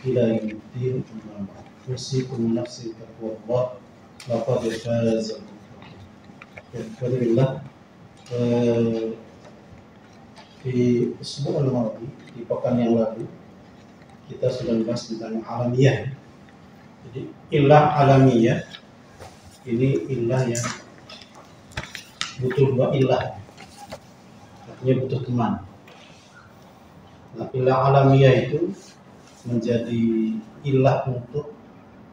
إلى يوم الدين. أما بعد أوصيكم ونفسي بتقوى الله لقد فاز المتقون. الحمد لله. Di usbu' al-madi, di pekan yang lalu kita sudah membahas tentang alamiah. Jadi ilah alamiah ini ilah yang butuh dua ilah, artinya butuh teman. Nah, ilah alamiah itu menjadi ilah untuk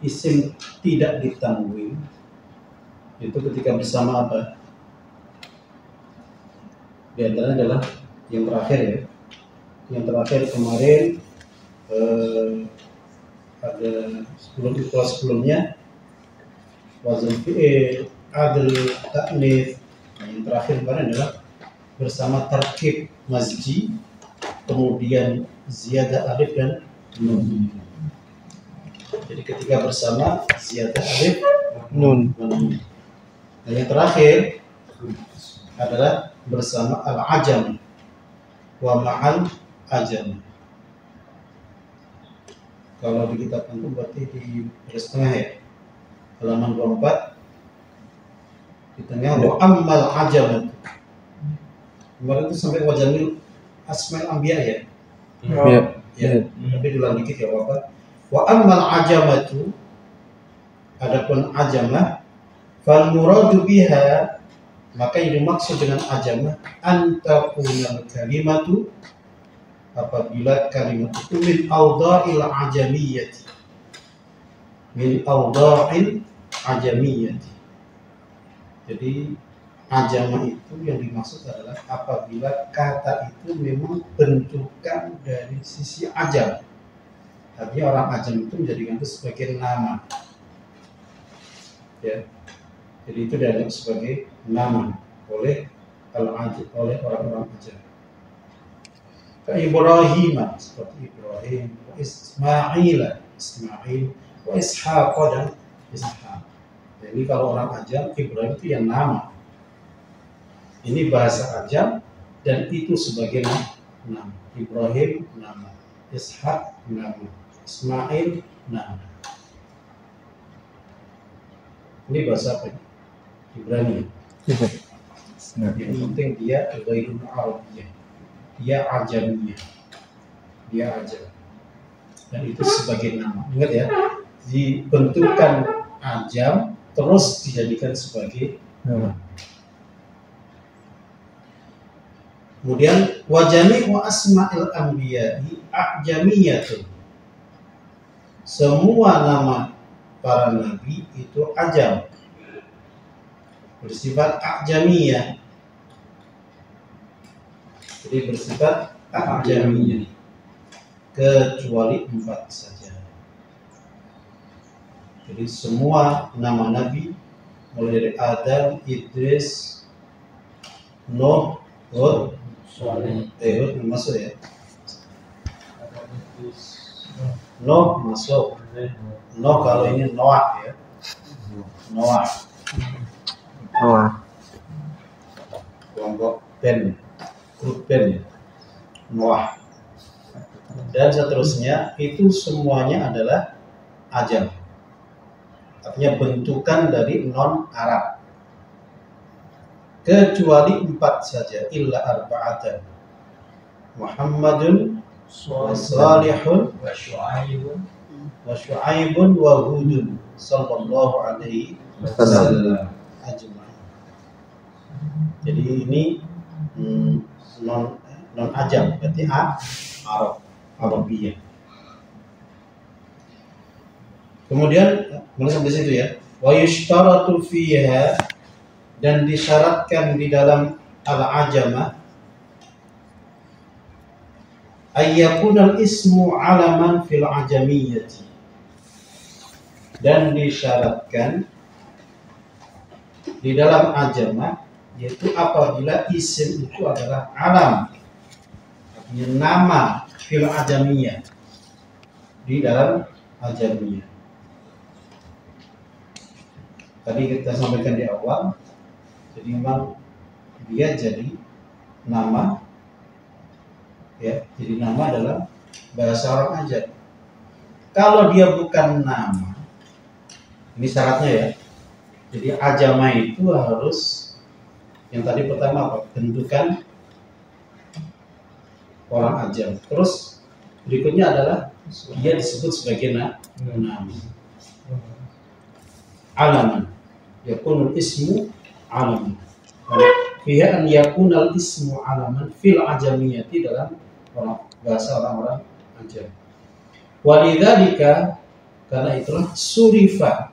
isim tidak ditanwin, itu ketika bersama apa? Di antaranya adalah yang terakhir ya. Yang terakhir kemarin ada sebelumnya wazn fi'il, adl, ta'nits. Nah, yang terakhir kemarin adalah bersama tarkib mazji, kemudian ziyadah alif dan nun. Jadi ketika bersama ziyadah alif nun. Nah, yang terakhir adalah bersama al-ajam wa ma'al ajam. Kalau di kitab itu berarti di garis tengah ya, halaman 24 di tengah wa ammal ajam. Kemarin itu sampai wajamil asmaul anbiya ya. Ya. Tapi diulang dikit ya Bapak. Wa ammal ajamatu, adapun ajamah, fal muradu biha, maka yang dimaksud dengan ajamah antakunal kalimatu, apabila kalimat itu min awda'il ajamiyyati, min awda'il ajamiyyati. Jadi ajamah itu yang dimaksud adalah apabila kata itu memang bentukan dari sisi ajam. Artinya orang ajam itu menjadikan itu sebagai nama ya. Jadi itu dianggap sebagai nama oleh oleh orang-orang ajam. Kayak Ibrahim, seperti Ibrahim, wa Ismail, wa Ishaq dan Ishaq. Jadi kalau orang ajam, Ibrahim itu yang nama. Ini bahasa ajam dan itu sebagai nama. Ibrahim nama, Ishaq nama, Ismail nama. Ini bahasa apa? Ibrani. Yang penting dia ghairul Arabiyyah, dia ajamiyah, dia ajam, dan itu sebagai nama. Ingat ya, dibentukan ajam terus dijadikan sebagai nama. Kemudian wajami wa asma'il anbiya'i ajamiyatun. Semua nama para nabi itu ajam, bersifat ajamiyah. Jadi bersifat ajamiyah kecuali 4 saja. Jadi semua nama nabi mulai dari Adam, Idris, Nuh, Hud, Hud masuk ya. Nuh masuk. Nuh kalau ini Noah ya. Noah. Kelompok Ben, grup Ben, Noah, dan seterusnya, itu semuanya adalah ajam. Artinya bentukan dari non Arab. Kecuali 4 saja, illa arba'atan. Muhammadun wa Salihun wa Syu'aibun wa Hudun sallallahu alaihi wasallam ajma'in. Jadi ini non ajam, berarti Arabiyah. Kemudian mulai sampai situ ya. Wa yushtaratu fiha, dan disyaratkan di dalam al-ajamah ayyakunal ismu alaman fil ajamiyyati, dan disyaratkan di dalam ajamah yaitu apabila isim itu adalah alam, artinya nama fil ajamiyah, di dalam ajamiyah. Tadi kita sampaikan di awal, jadi memang dia jadi nama ya, jadi nama adalah bahasa orang ajam. Kalau dia bukan nama, ini syaratnya ya. Jadi ajama itu harus yang tadi pertama apa? Bentukan orang ajam. Terus berikutnya adalah dia disebut sebagai nama. Alaman. Yakunul ismu alaman. Fiha an yakunal ismu alaman fil ajamiyati dalam bahasa orang-orang ajam. Walidzalika, karena itulah surifa.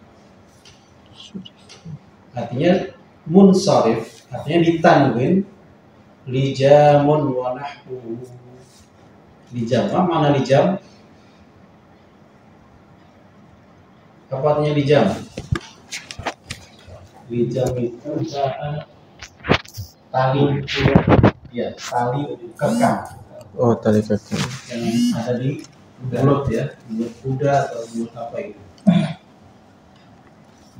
Artinya munsharif, artinya ditanwin lijamun wa nahwu. Lijam, mana lijam? Apa artinya lijam? Lijam itu tali, ya tali kekang. Oh, tali kekang Yang ada di mulut ya, mulut kuda atau mulut apa itu.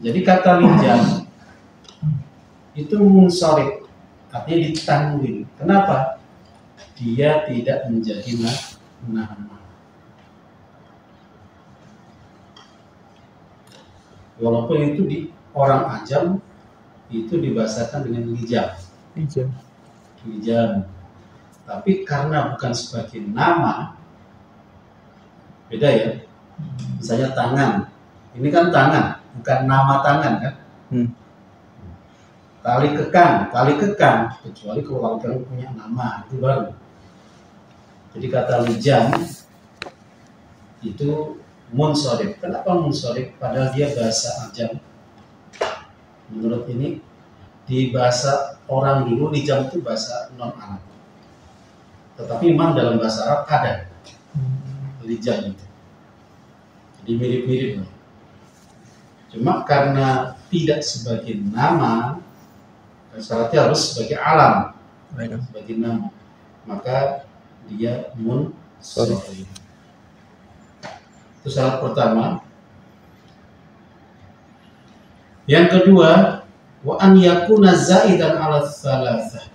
Jadi kata lijam itu munsharif, artinya ditanwin. Kenapa? Dia tidak menjadi nama. Walaupun itu di orang ajam itu dibahasakan dengan lijam. Lijam. Tapi karena bukan sebagai nama, beda ya. Misalnya tangan. Ini kan tangan, bukan nama tangan kan? Tali kekang, kecuali kalau kalian punya nama itu baru. Jadi kata lijam itu munsharif. Kenapa munsharif? Padahal dia bahasa ajam. Menurut ini di bahasa orang dulu lijam itu bahasa non Arab. Tetapi memang dalam bahasa Arab ada lijam itu. Jadi mirip-mirip. Cuma karena tidak sebagai nama, syaratnya harus sebagai alam, sebagai nama, maka dia munsharif. Itu syarat pertama. Yang kedua, wa an yakuna zaidan ala tsalatsah.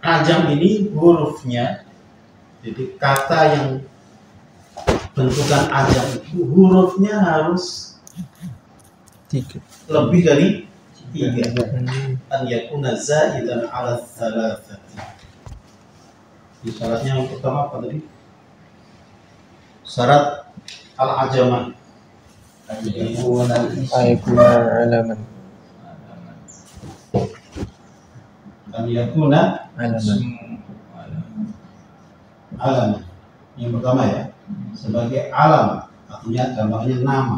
Ajam ini hurufnya, jadi kata yang bentukan ajam itu hurufnya harus 3. lebih dari 3. An yakuna zaidan ala tsalatsah. Syaratnya yang pertama apa tadi? Syarat al-ajamah. Ayakuna alaman. An yakuna Alaman. alam. Yang pertama ya, sebagai alam, artinya gambarnya nama.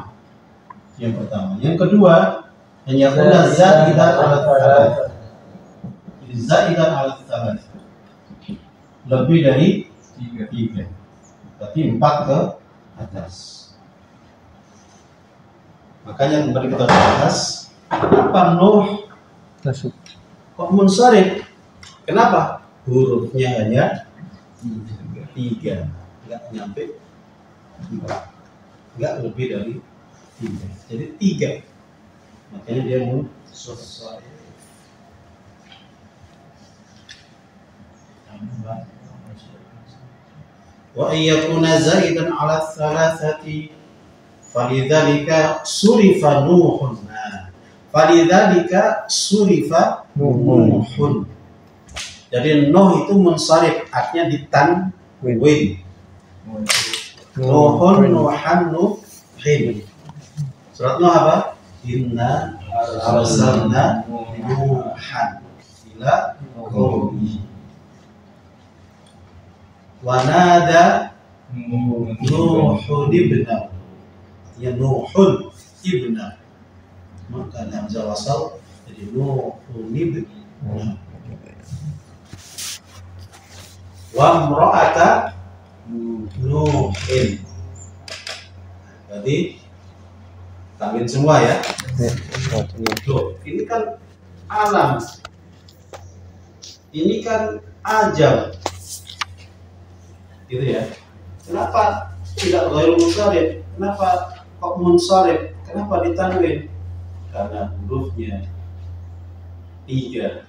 Yang pertama. Yang kedua, an yakuna zaidan ala tsalatsah. Zaidan ala tsalatsah. Lebih dari 3. Berarti 4 ke atas. Makanya kembali kita bahas, kenapa Nuh kok munsharif? Kenapa? Hurufnya hanya 3, nggak nyampe 4, nggak lebih dari 3. Jadi 3. Makanya dia munsharif. Wa ayyakuna zaidan ala thalathati falidzalika surifa Nuhun. Falidzalika surifa Nuhun. Jadi Nuh itu munsharif, artinya ditanwin. Nuhun, Nuhan, Nuhin. Surat Nuh apa? Inna arsalna Nuhan ila qaumihi wa nada Nuhun ibna, ya Nuhun ibna, maka hamzah wasal jadi Nuhun ibna. Wa imra'ata Nuhin. Berarti tanwin semua ya. Loh, ini kan alam, ini kan ajam, gitu ya. Kenapa tidak ghairul munsharif? Kenapa kok munsharif? Kenapa ditanwin? Karena hurufnya 3.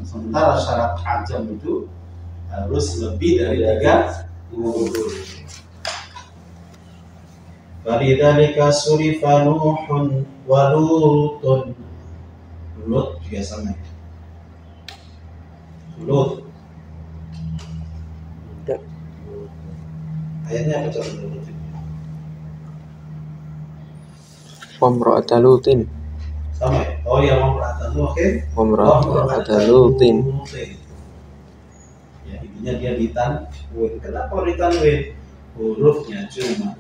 Sementara syarat ajam itu harus lebih dari 3. Walidzalika surifa Nuhun wa Lutun. Lut juga sama. Lut. Ayatnya apa coba dulu? Wamra'ata Lutin. Sama ya? Oh ya, Wamra'ata Nuhin. Wamra'ata Lutin. Ya, intinya dia ditanwin. Kenapa ditanwin? Hurufnya cuma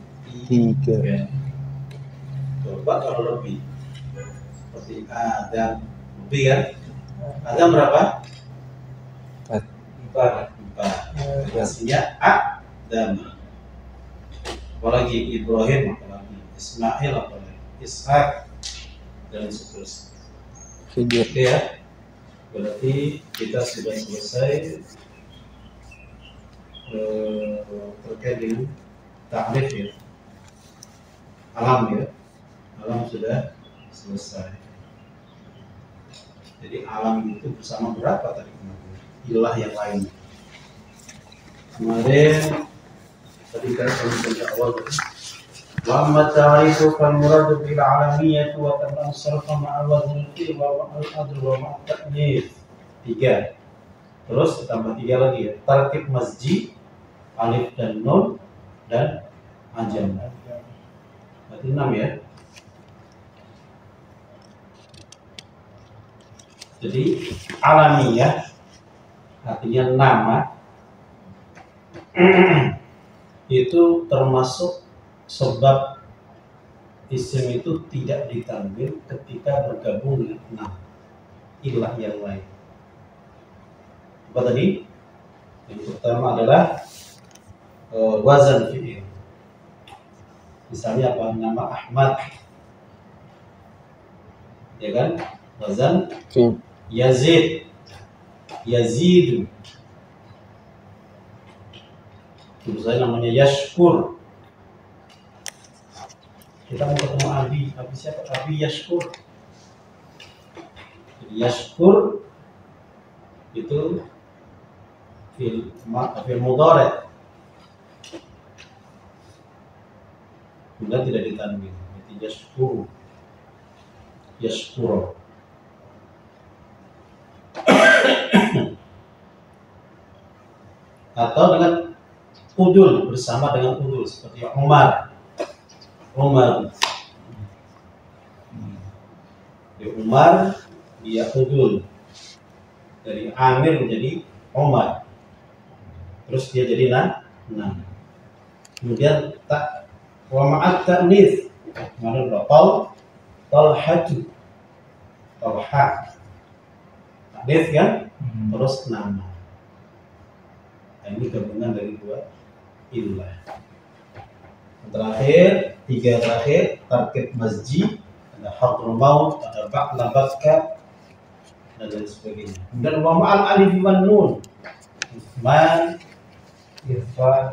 3. Coba kalau lebih, seperti Adam, lebih kan? Adam berapa? 4. Hasilnya Adam. Apalagi Ibrahim, apalagi Ismail, apalagi Ishak, dan seterusnya. Oke ya, berarti kita sudah selesai terkait dengan takrif ya, alam ya, alam sudah selesai. Jadi alam itu bersama berapa tadi kemarin? Ilah yang lain. Kemarin tadi kan sejak awal wa amma ta'rifu fal murad bil alamiyyah wa tamam sarfa ma'a wazn fi wa al-adl wa ma'a ta'nif. 3. Terus ditambah 3 lagi ya. Tartib masji, alif dan nun dan ajam. Berarti 6 ya. Jadi alamiyyah artinya nama itu termasuk sebab isim itu tidak ditanwin ketika bergabung dengan nama ilah yang lain. Apa tadi? Yang pertama adalah wazan fi'il. Misalnya apa? Nama Ahmad, ya kan? Wazan Yazid, Yazidu. Terus saya namanya Yashkur. Kita mau ketemu Abi siapa? Abi Yashkur. Jadi Yashkur itu fil mudhari'. Kemudian tidak ditanwin. Berarti Yashkuru. Yashkuru. Atau dengan udul, bersama dengan udul seperti Umar. Di Umar dia udul dari Amir menjadi Umar, terus dia jadi nah. Kemudian tak wa ma'at ta'nits, mana Talhatu, Talha, ta'nits kan, terus nama. Nah, ini gabungan dari 2 ilah. Terakhir, 3 terakhir, tarkib masjid, ada hadrul maut, ada ba'la bakka, dan lain sebagainya. Kemudian wa ma'al alif wan nun, Utsman, Irfan,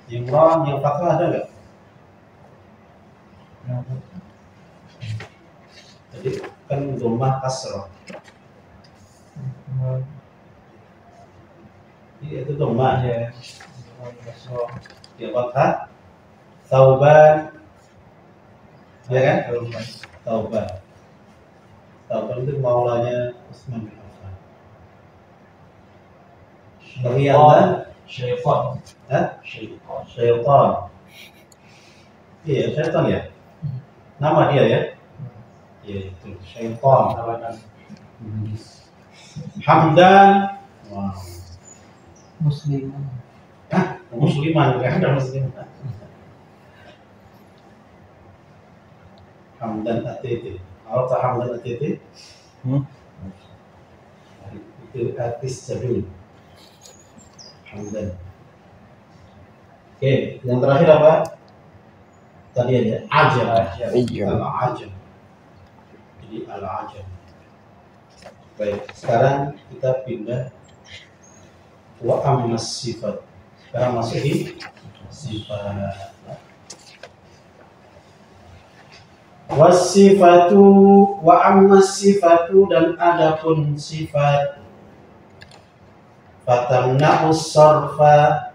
Imran, yang fathah ada nggak? Jadi kan dhammah kasrah. Iya, itu dhammah ya. Ya fathah. Tauban, ya kan? Tauban itu maulanya Utsman bin Affan. Syaitan. Syaitan. Iya, syaitan ya. Nama dia ya. Iya, itu syaitan. Hamdan. Wow. Musliman, bukan ada musliman. Hamdan ATT. Kalau tak Hamdan ATT, itu artis jadul. Hamdan. Oke, yang terakhir apa? Tadi ada ajam. Al-ajam. Jadi al-ajam. Baik, sekarang kita pindah wa ammas sifat. Sekarang masuk di sifat. Wasifatu wa ammas sifatu, dan adapun sifat fatamna'us sarfa,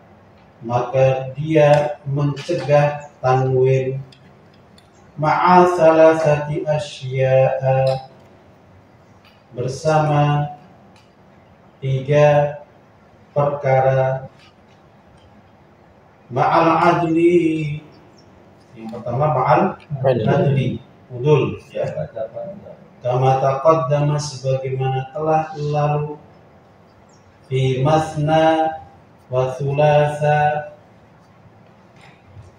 maka dia mencegah tanwin, ma'a salasati asya'a, bersama 3 perkara. Ma'al adli, yang pertama ma'al adli, udul ya. Kama taqaddama, sebagaimana telah lalu, fi masna wa thulatha,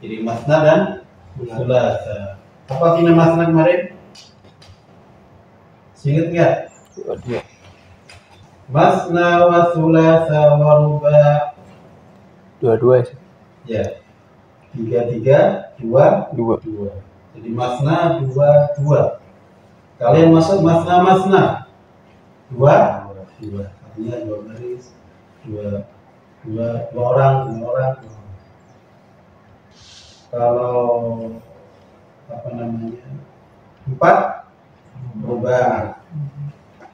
jadi masna dan thulatha. Apa artinya masna kemarin? Ingat nggak? Dua. Masna wa thulatha wa ruba'. Dua. Ya. 3, 2. Jadi masna 2. Kalian masuk masna 2. Artinya 2 baris, 2 orang. Kalau apa namanya 4 rubah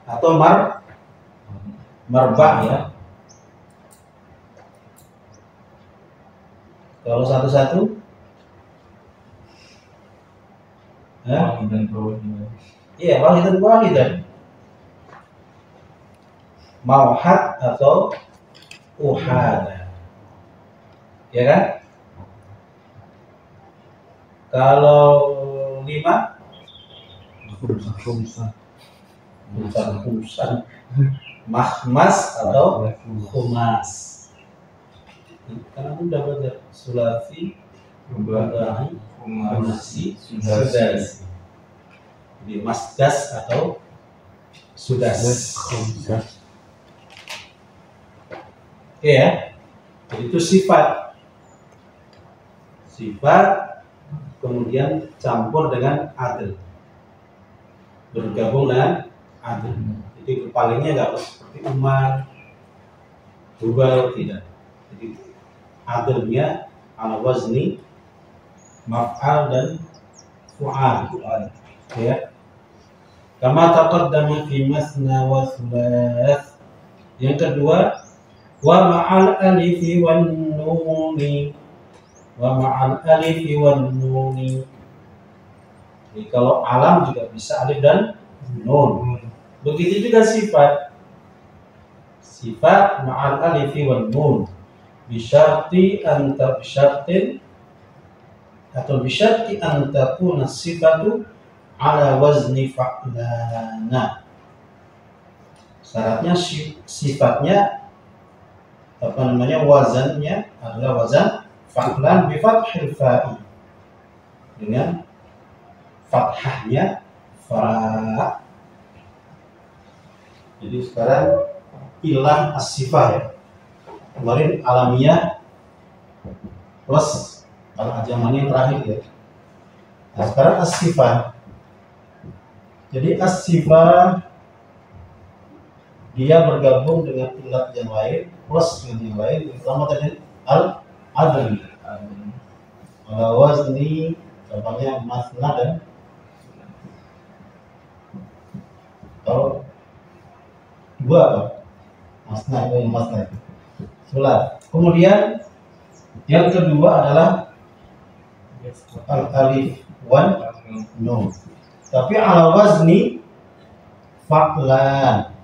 atau marba ya. Kalau satu-satu iya, wahidan. Mauhad atau uhada, ya kan? Kalau 5 khumsan, mahmas atau khumas. Karena udah belajar sulasi, ruba'i, khumasi, sudasi. Jadi masdas atau sudas. Oke ya. Jadi itu sifat kemudian campur dengan adil, bergabung dengan adil. Jadi kepalingnya nggak seperti Umar, Hubal, tidak. Jadi adilnya ala wazni maf'al dan fu'al, ya. Kama taqaddama fi masna wa thulath. Yang kedua, wa ma'al alifi wan nuni. Jadi kalau alam juga bisa alif dan nun. Begitu juga sifat ma'al alifi wan nun, bisyarti an takuna sifatu ala wazni fa'lana. Syaratnya sifatnya wazannya adalah wazan fa'lan bi fathil fa'i, dengan fathahnya fa. Jadi sekarang ilah as-sifah ya. Kemarin alamiah plus al-ajamani yang terakhir ya. Nah, sekarang as-sifah. Jadi as-sifah dia bergabung dengan ilat yang lain plus dengan yang lain, terutama tadi al-adli. Ala wazni, contohnya masna dan kalau 2 apa? Masna itu sulat. Kemudian yang kedua adalah al-alif wan nun. Tapi ala wazni fa'lana.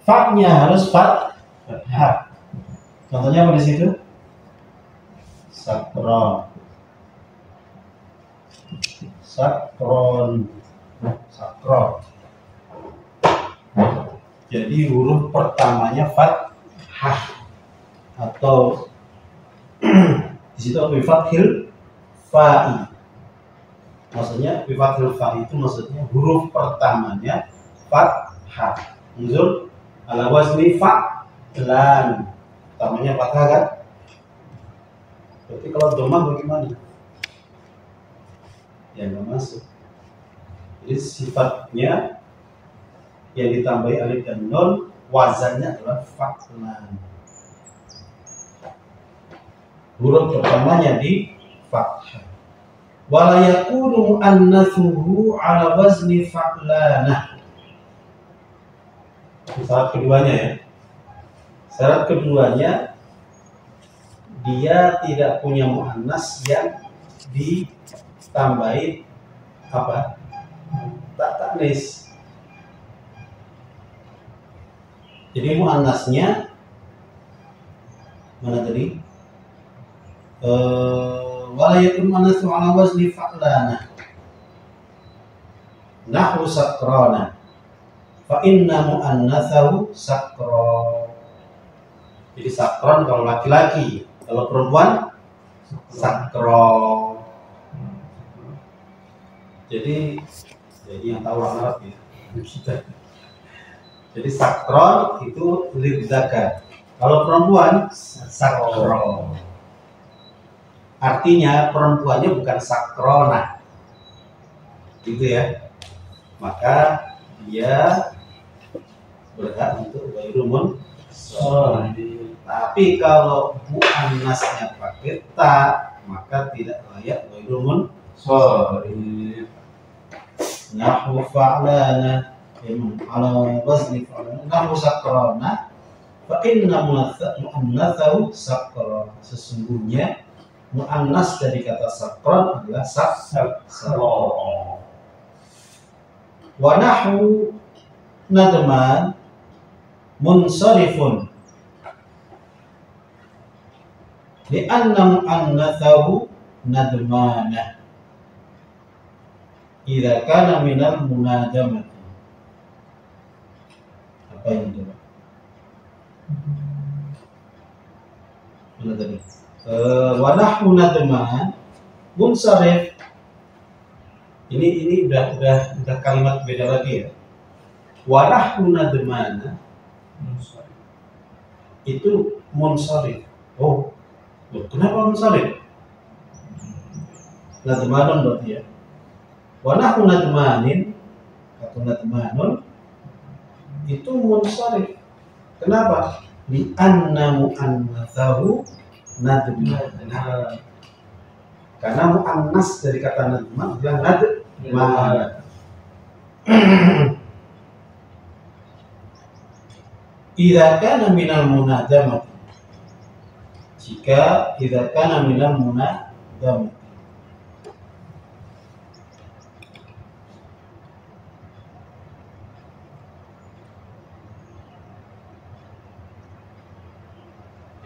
Fa-nya harus fathah. Contohnya apa di situ? Sakron. Jadi huruf pertamanya fathah atau di situ bi fathil fa'i. Maksudnya bi fathil fa'i itu maksudnya huruf pertamanya fathah. Nuzul ala wazni fa'lan. Pertamanya fathah kan? Berarti kalau dhammah bagaimana? Ya nggak masuk. Jadi sifatnya yang ditambahi alif dan nun, wazannya adalah fa'lan. Huruf pertamanya di fathah. Wala yakunu muannatsuhu ala wazni fa'lanah. Syarat keduanya ya. Syarat keduanya dia tidak punya muannas yang ditambahi apa? Tak taknis. Jadi muannasnya mana tadi? Wala yakun muannatsu ala wazni fa'lana. Nahwu sakrana. Fa inna muannatsahu sakra. Jadi sakron kalau laki-laki, kalau perempuan sakro. Jadi yang tahu orang Arab ya. Jadi sakron itu lidzakar. Kalau perempuan sakro. Artinya perempuannya bukan sakrona. Gitu ya. Maka dia berhak untuk ghairumun sharif. Tapi kalau muannasnya pakai ta, maka tidak layak ghairumun sharif. Nahwu fa'lana ala wazni fa'lana nahwu sakrana fa inna muannatsahu sakra. Sesungguhnya muannas dari kata sakron adalah sakra. Wa nahwu nadman munsharifun li'anna muannatsahu nadmana idza kana minal munadamati. Apa ini coba? Mana tadi? Wa nahwu nadman munsharif. Ini udah kalimat beda lagi ya. Wa nahwu nadmana itu munsharif. Oh, kenapa munsharif? Nadmanun berarti ya. Wa nahwu nadmanin atau nadmanun itu munsharif. Kenapa? Li anna muannatsahu nadman. Karena muannas dari kata nadman adalah nadman. Idza kana minal munadamah. Jika idza kana minal munadamah.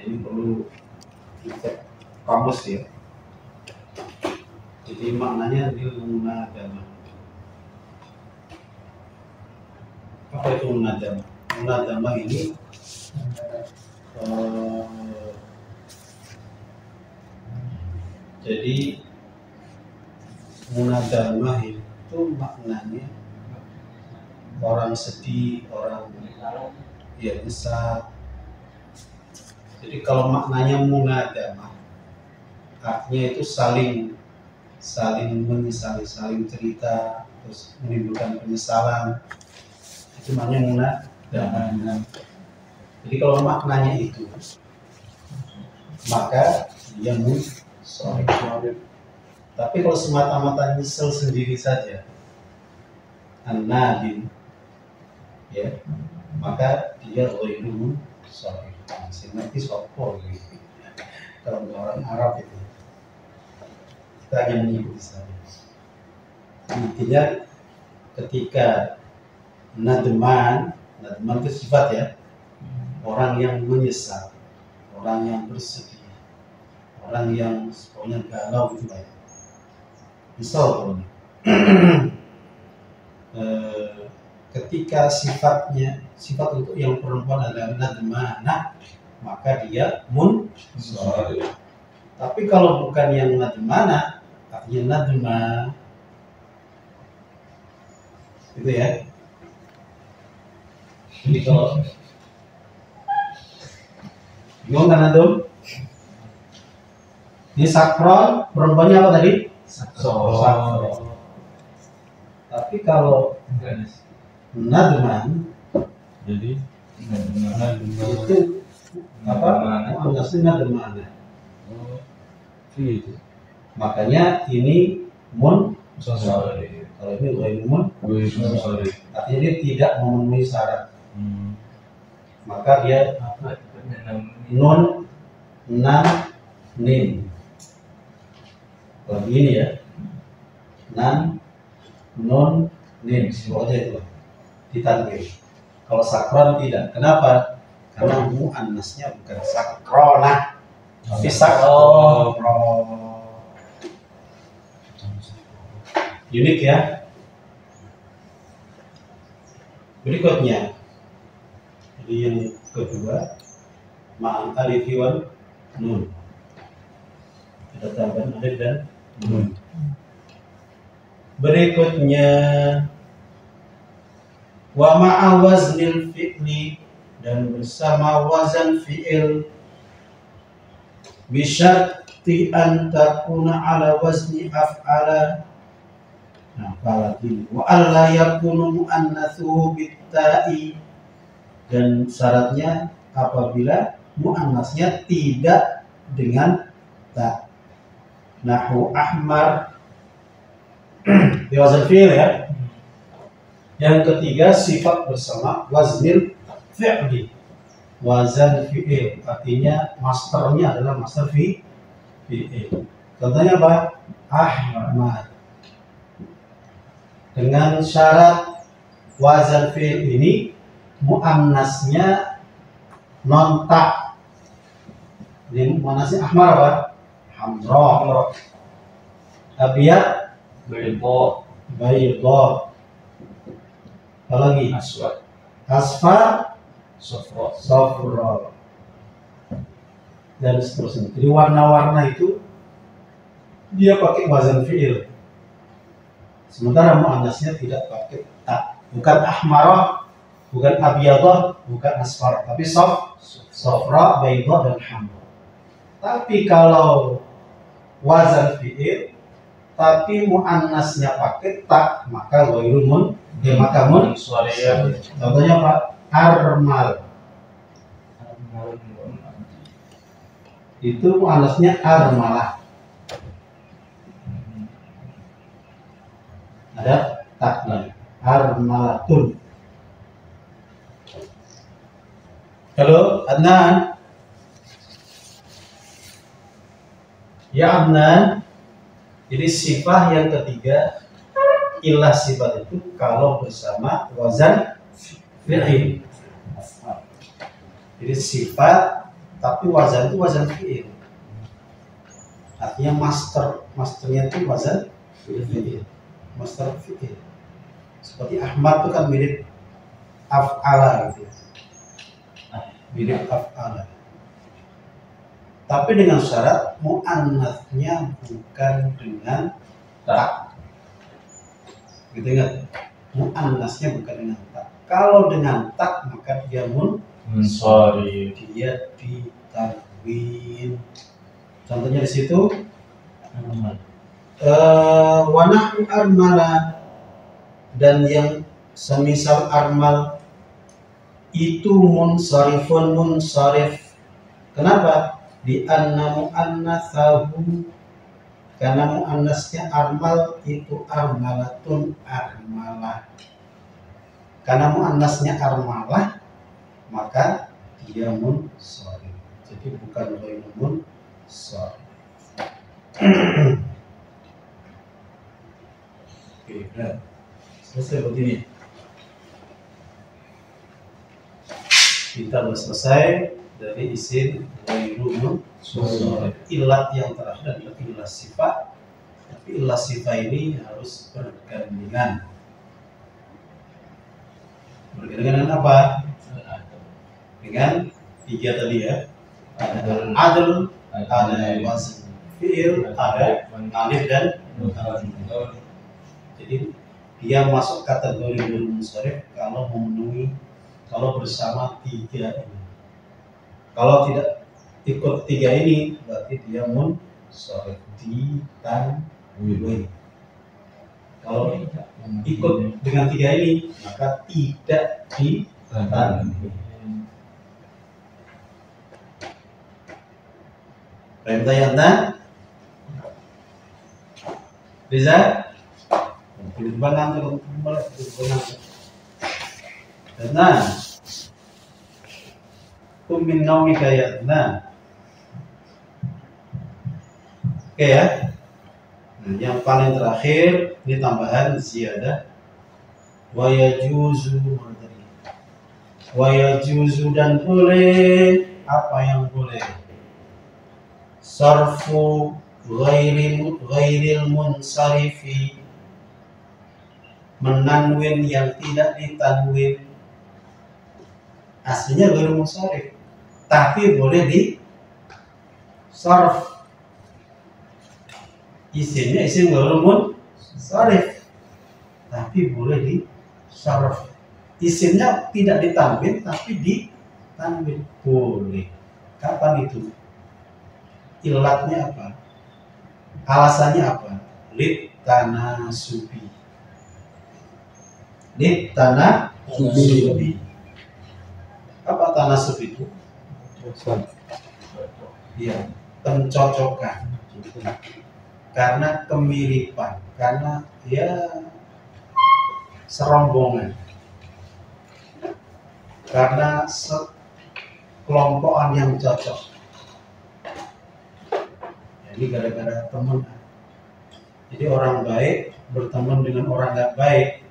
Ini perlu dicek kamus ya. Jadi maknanya di munadamah. Apa itu munadamah? Munadamah ini jadi munadamah itu maknanya orang sedih, orang ya besar. Jadi kalau maknanya munadamah artinya itu saling menyesali, saling cerita, terus menimbulkan penyesalan. Itu maknanya munadamah. Jadi kalau maknanya itu, maka dia munsharif. Tapi kalau semata-mata nyesel sendiri saja, an-nadim, ya, maka dia ghairumun sharif. Sinati sopo gitu. Kalau orang Arab itu, kita hanya mengikuti saja. Intinya ketika nadman itu sifat ya, orang yang menyesal, orang yang bersedih, orang yang pokoknya galau gitu lah ya. Misal pokoknya ketika sifat untuk yang perempuan adalah nadmanah, maka dia munsharif. Tapi kalau bukan yang nadmanah, artinya nadmah, gitu ya. Jadi kalau bingung kan antum? Ini sakron, perempuannya apa tadi? Sakron. Tapi kalau nadman, Jadi itu apa? Muannasnya nadmana. gitu. Makanya ini Sorry. Kalau ini ghairu Sorry. artinya dia tidak memenuhi syarat. Maka dia nun nan nim. Kalau begini ya, nan nun nim, semuanya itu ditanwin. Kalau sakron tidak. Kenapa? Karena muannasnya bukan sakrona, tapi sakron. Unik ya. Berikutnya, jadi yang kedua, ma'an alif wan nun. Ada tambahan alif dan nun. Berikutnya, wa ma'a waznil fi'li, dan bersama wazan fi'il, bisyarti an takuna ala wazni af'ala. Nah, apalagi wa alla yakunu muannatsuhu bitta'i, dan syaratnya apabila muannasnya tidak dengan ta. Nahu ahmar di wazan fi'il ya. Yang ketiga, sifat bersama waznil fi'li. Wazan fi'il artinya masternya adalah master fi'il. Contohnya apa? Ahmad. Dengan syarat wazan fi'il ini muannasnya non ta. Jadi muannasnya ahmar apa? Hamra. Abiyat bayda. Apalagi? Asfar safra. Dan seterusnya. Jadi warna-warna itu dia pakai wazan fi'il. Sementara muannasnya tidak pakai ta. Bukan ahmarah, bukan abyadah, bukan asfar, tapi safra, bayda dan hamra. Tapi kalau wazan fi'il tapi muannasnya pakai ta, maka ghairul maka suaranya. Contohnya apa? Armal. Itu muannasnya armalah. Ada taknya armalatun. Halo Adnan. Ya Adnan. Jadi sifat yang ketiga, ilah sifat itu kalau bersama wazan fi'il. Jadi sifat tapi wazan itu wazan fi'il. Artinya masternya itu wazan fi'il. Master fi'il. Seperti Ahmad itu kan mirip af'ala gitu. Mirip af'ala. Tapi dengan syarat muannasnya bukan dengan ta. Gitu ingat. Muannasnya bukan dengan ta. Kalau dengan ta maka dia dia ditanwin. Contohnya di situ wanahu armala, dan yang semisal armal itu munsharif. Kenapa? Di anna muannatsahu, karena muannasnya armal itu armalatun armalah. Karena muannasnya armalah maka dia munsharif. Jadi bukan ghairu munsharif. Oke, nah, selesai begini. Kita sudah selesai dari isim ghairu munsharif. Ilat yang terakhir adalah ilah sifat. Tapi ilah sifat ini harus bergandengan. Bergandengan dengan apa? Dengan tiga tadi ya. Ada adl, ada wazn fi'il, ada alif dan nun. Jadi dia masuk kategori munsharif kalau bersama tiga ini. Kalau tidak ikut tiga ini berarti dia munsharif ditanwin. Kalau ikut dengan tiga ini maka tidak ditanwin. Perintah. Bisa? Pilih bangan tuh, Nah, min naumika ya. Nah, oke ya. Nah, yang paling terakhir ini tambahan ziyadah. Wa yajuzu dan boleh, apa yang boleh? Sarfu ghairil munsarifi, menanwin yang tidak ditanwin. Aslinya ghairil munsarif, tapi boleh di sarf. Isimnya isim ghairil munsarif, tapi boleh di sarf. Isimnya tidak ditanwin, tapi ditanwin. Boleh. Kapan itu? Ilatnya apa? Alasannya apa? Litanasubi. Litanasubi. Apa tanasub itu? Iya, pencocokan. Karena kemiripan, karena ya serombongan, karena kelompokan yang cocok. Jadi gara-gara teman. Jadi orang baik berteman dengan orang nggak baik,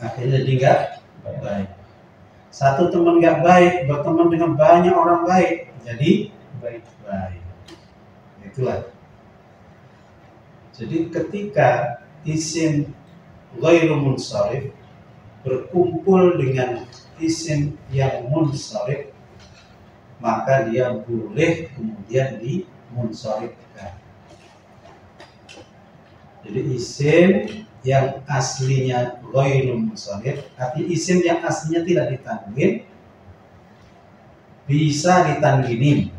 akhirnya jadi nggak baik. Satu teman nggak baik berteman dengan banyak orang baik, jadi baik. Itulah. Jadi ketika isim ghairu munsharif berkumpul dengan isim yang munsharif, maka dia boleh kemudian dimunsharifkan. Jadi isim yang aslinya ghairu munsharif, artinya isim yang aslinya tidak ditanwin, bisa ditanwinin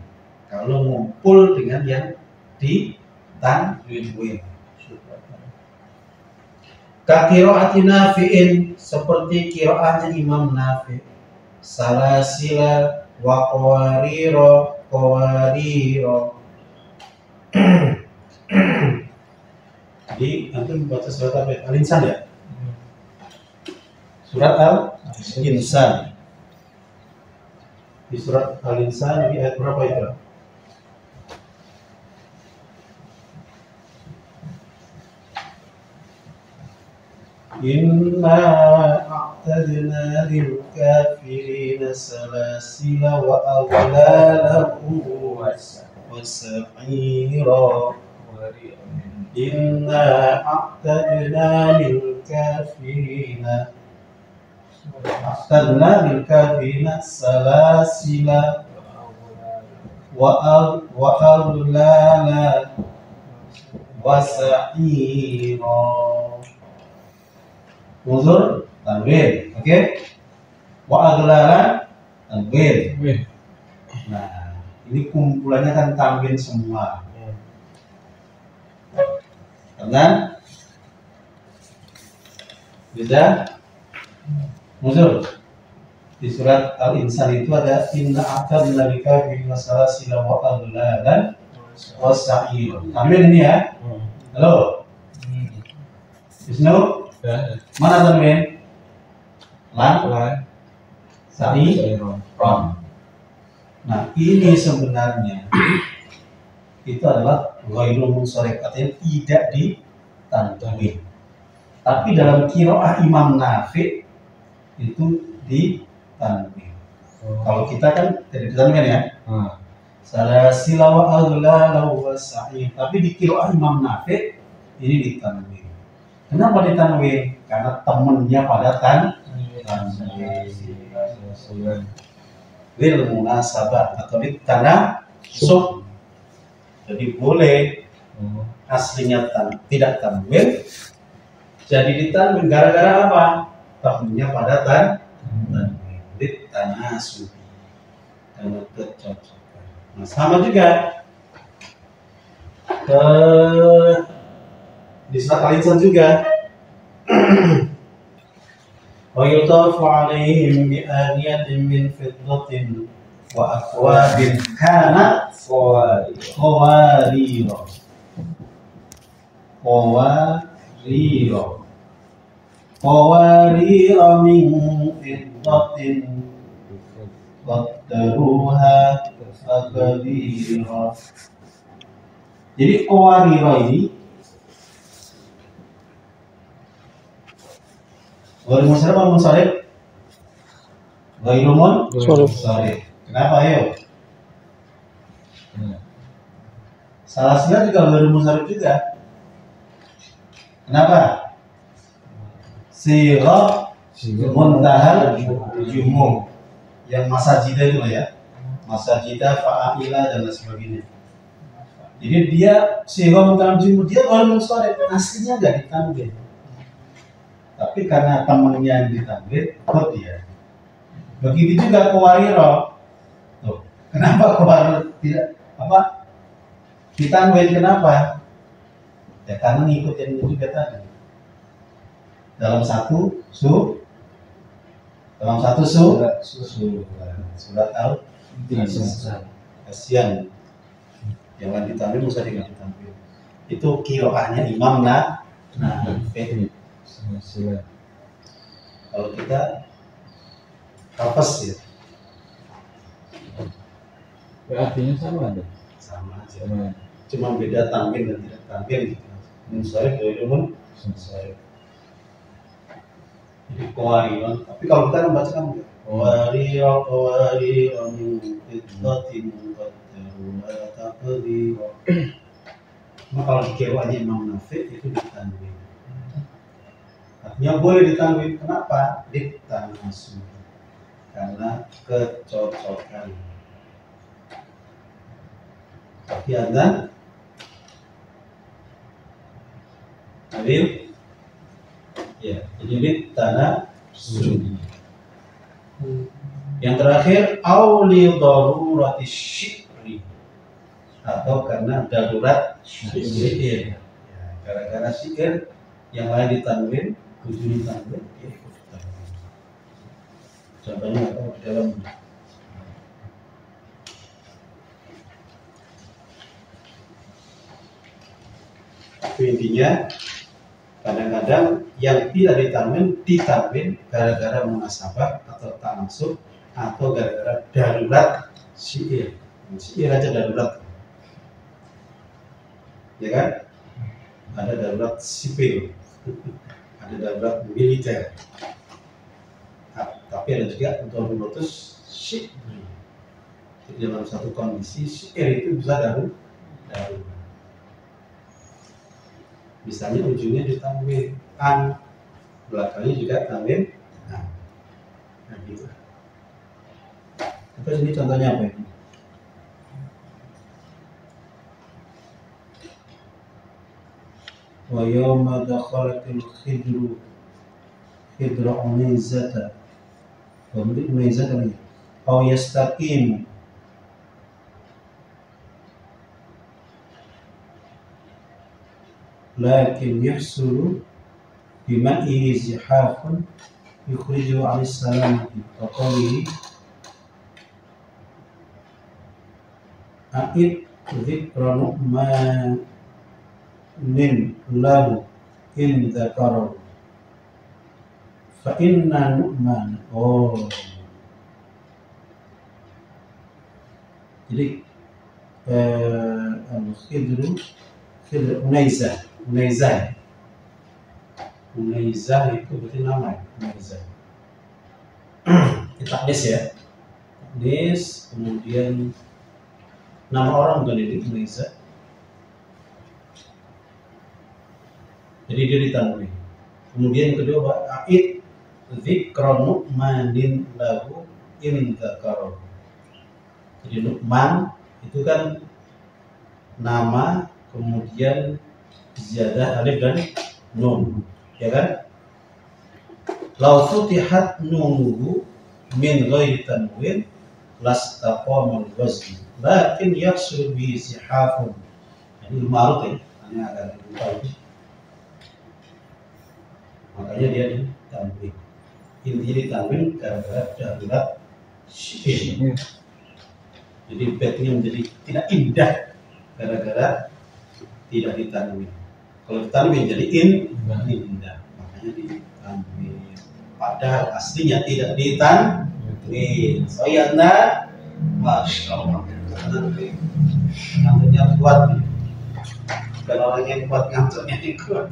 kalau ngumpul dengan yang ditanwin. Ka qiraati Nafi'in, seperti qiraatnya Imam Nafi'. Salasila wa qawariro. Jadi antum baca surat apa? Al-Insan ya? Surat Al-Insan. Di surat Al-Insan di ayat berapa itu? Inna a'tadna lil kafirina salasila wa aghlala wa sa'ira. Inna a'tadna lil kafirina salasila wa aghlala wa sa'ira. Uzur tanwin, oke? Wa aghlala tanwin. Nah, ini kumpulannya kan tanwin semua. Kan? Bisa? Uzur. Di surat Al-Insan itu ada inna a'tadna lika bil salasila wa aghlalan wa sa'ir. Tanwin ini ya. Halo. Wisnu? Mana tanwin? Lan, sa'i, ron. Nah, ini sebenarnya itu adalah ghairu munsharif, artinya tidak ditanwin. Tapi dalam qiraah Imam Nafi' itu ditanwin. Kalau kita kan tidak ditanwin ya. Salasila wa aghlala wa sa'ir. Tapi di qiraah Imam Nafi' ini ditanwin. Kenapa ditanwin? Karena temennya pada tanwin. Lil munasabah atau ditanasub. Jadi boleh aslinya tidak tanwin, jadi ditanwin gara-gara apa? Temennya pada tanwin. Ditanasub. Karena kecocokan. Nah, sama juga di surat Al-Insan juga. Wa yutafu 'alaihim bi aniyatin min fiddatin wa akwabin kanat qawarira. qawarira min fiddatin qaddaruha taqdira. Jadi qawarira ini Ghairul munsharif atau munsharif? Ghairul munsharif. Kenapa ayo? Salah sila juga ghairul munsharif juga. Kenapa? Sigha muntahal jumum. Yang masajida itu ya. Masajida, fa'ila dan lain sebagainya. Jadi dia sigha muntahal jumum, dia ghairul munsharif. Aslinya enggak ditanwin. Tapi karena temannya yang ditanwin, ikut dia. Begitu juga qawarira. Tuh, kenapa qawarira tidak ditanwin? Kenapa? Ya karena ngikutin itu juga tadi. Dalam satu surat Al-Asyan. Yang lain ditanwin, bisa tidak ditanwin. Itu qiraahnya Imam Nafi. Kalau kita hafaz ya, artinya sama ada. Sama aja. Cuma beda tanwin dan tidak tanwin gitu. Munsharif dari munsharif. Jadi qawarira. Tapi kalau kita membacakan qawarira min fiddatin qaddaruha taqdira. Maka kalau dikiraannya Imam Nafi itu ditanwin. Artinya boleh ditanwin. Kenapa? Ditanasub. Karena kecocokan. Tapi ada Nabil ya, jadi ditanasub. Yang terakhir auli darurati syikri, atau karena darurat syair. Ya, gara-gara syair yang lain ditanwin, kudu ditanwin, ya ikut ditanwin. Contohnya apa di dalam? Tapi intinya kadang-kadang yang tidak ditanwin gara-gara munasabah atau tanasub atau gara-gara darurat syair. Syair aja darurat, ya kan? Ada darurat sipil, ada darurat militer. Tapi ada juga untuk memutus syair. Jadi dalam satu kondisi syair itu bisa darurat. Misalnya ujungnya ditanwin an, belakangnya juga tanwin an. Nah gitu. Terus ini contohnya apa ini? Wa yawma dakhalatil khidru unaizata. Kemudian unaizata ini aw yastaqim. Lakin yahsulu bima'ihi zihafun yukhriju 'ala salamati wa qawlihi a'id dzikra nu'manin lahu in dzakarahu fa inna nu'man. Jadi al-khidru Unaizah itu berarti nama. Unaizah taknis ya, taknis. Kemudian nama orang bukan ini Unaizah, jadi dia ditanwin. Kemudian yang kedua a'id dzikra nu'manin lahu in dzakarahu. Jadi Nu'man itu kan nama, kemudian ziyadah alif dan nun, ya kan? Lau futihat nunuhu min ghairi tanwin lastaqama al-wazn lakin yahsul bi zihafun. Ini ma'ruf ya, hanya agak lupa itu. Makanya dia ditanwin. Intinya ditanwin gara-gara darurat syair. Jadi baitnya menjadi tidak indah gara-gara tidak ditanwin. Kalau ditanwin jadi indah. Makanya ditanwin. Padahal aslinya tidak ditanwin. Soyana, masya Allah. Ngantuknya kuat nih. Kalau orang yang kuat ngantuknya kuat.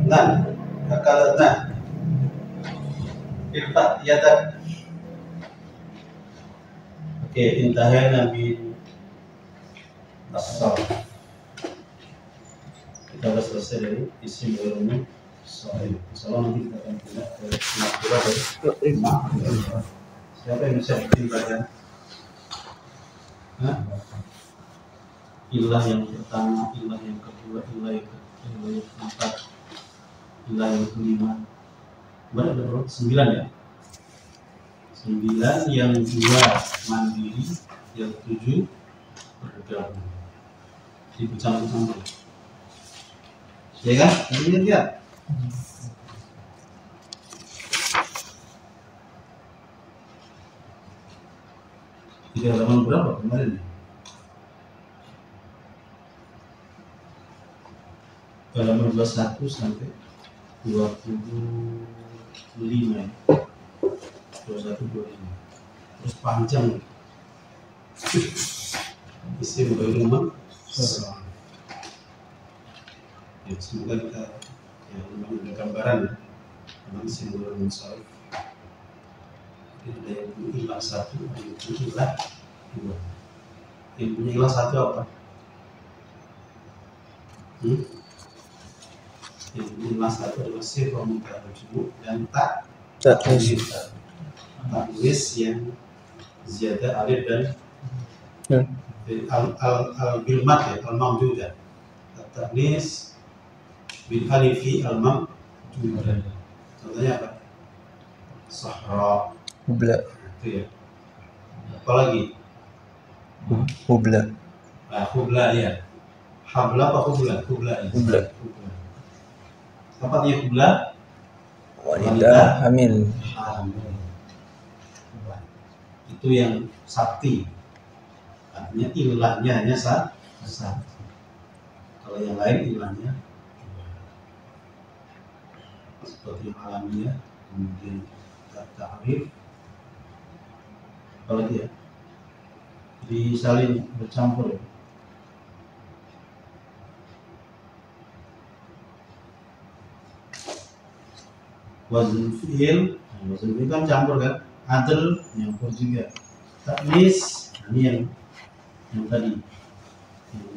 Nah, kakalatna. Irfa yadak. Oke, intahana min as-sarf. Kita sudah selesai dari isim umum soal. Insyaallah nanti kita akan pindah ke makhraj dari makhraj. Siapa yang bisa bikin ilah yang pertama, ilah yang kedua, ilah yang keempat, ilah yang kelima. Berapa bro? 9 ya? 9, yang 2 mandiri, yang 7 bergabung. Dicampur-campur. Ya kan? Lihat. Di halaman berapa kemarin? Halaman 21 sampai 25 ya. 21 25. Terus panjang. Isim umum. Ya, semoga kita memang ada gambaran ya. Memang isim umum soal. Ada yang punya ilah 1, ada yang punya ilah 2. Yang punya ilah 1 apa? Yang punya ilah 1 adalah sifat muta'arrif dan taknis yang ziyadah alif dan al-bilmat ya, al-mamdudah. Taknis bil alifi al-mamdudah. Contohnya apa? Sahra. Hubla. Itu ya. Apalagi? Hubla. Hubla ya. Habla apa hubla? Hubla ya. Hubla. Apa dia hubla? Wanita hamil. Itu yang sakti. Artinya ilahnya hanya satu. Kalau yang lain ilahnya seperti alamiah, kemudian ta'rif. Kalau dia disalin bercampur ya. Wazn fi'il kan campur kan, adl nyampur juga, taknis ini yang tadi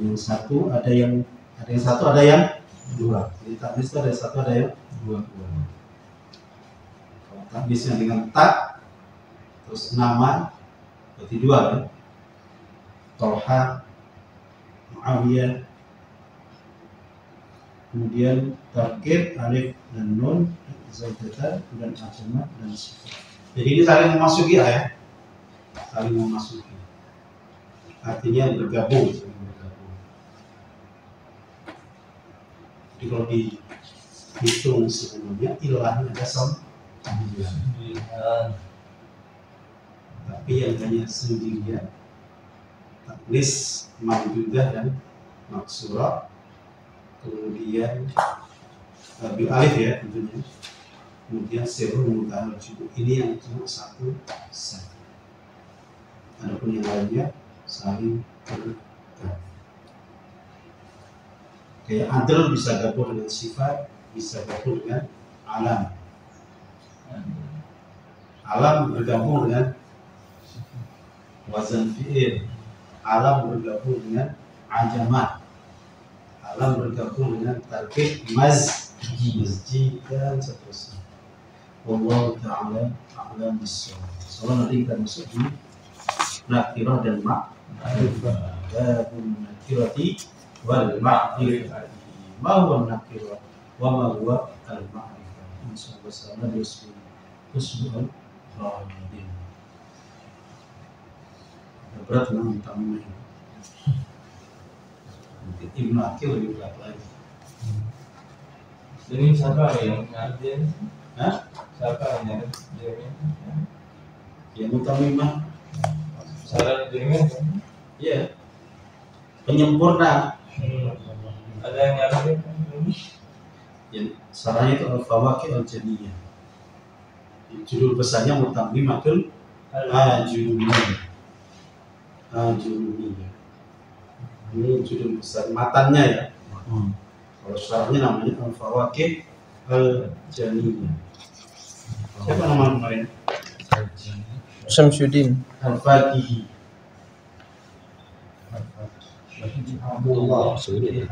yang satu ada yang satu ada yang dua. Jadi taknis itu ada satu ada yang dua. Kalau taknisnya dengan tak terus nama berarti dua kan, Tolha, Muawiyah. Kemudian tarkib alif dan nun, zaidatan dan ajamah dan sifat. Jadi ini saling memasuki ya, saling memasuki. Artinya bergabung. Jadi kalau dihitung sebenarnya ilahnya ada 9. Tapi yang hanya sendirian taklis, mamdudah dan maksurah. Kemudian bil alif ya tentunya. Kemudian sirrul muta'arrif. Ini yang cuma satu saja. Adapun yang lainnya saling bergabung. Kayak adl bisa gabung dengan sifat, bisa gabung dengan alam. Alam bergabung dengan wazan fi'il. Alam bergabung dengan ajamah. Alam bergabung dengan tarkib masjid dan seterusnya. Wallahu ta'ala a'lam bis-shawab. Soalnya nanti kita masuk di nakirah dan ma'rifah. Babun nakirati wal ma'rifah. Ma huwa nakirah wa ma huwa al-ma'rifah. Insyaallah sama di usbu'ul qadim. Berat memang tamu ini. Ibnu Akil lebih berat lagi. Ini siapa yang ngerjain? Hah? Siapa yang ngerjain? Ya mutamimah. Salah ngerjain? Iya. Penyempurna. Ada yang nyari Ya, sarahnya itu al-fawakih al-janiyah. Judul besarnya Mutammimatul Ajurumiyah. Ajurumiyah. Ini judul besar matannya ya. Kalau sarahnya namanya al-fawakih al-janiyah. Siapa nama kemarin? Syamsuddin. Al-Fatihi. Abdullah. Syamsuddin.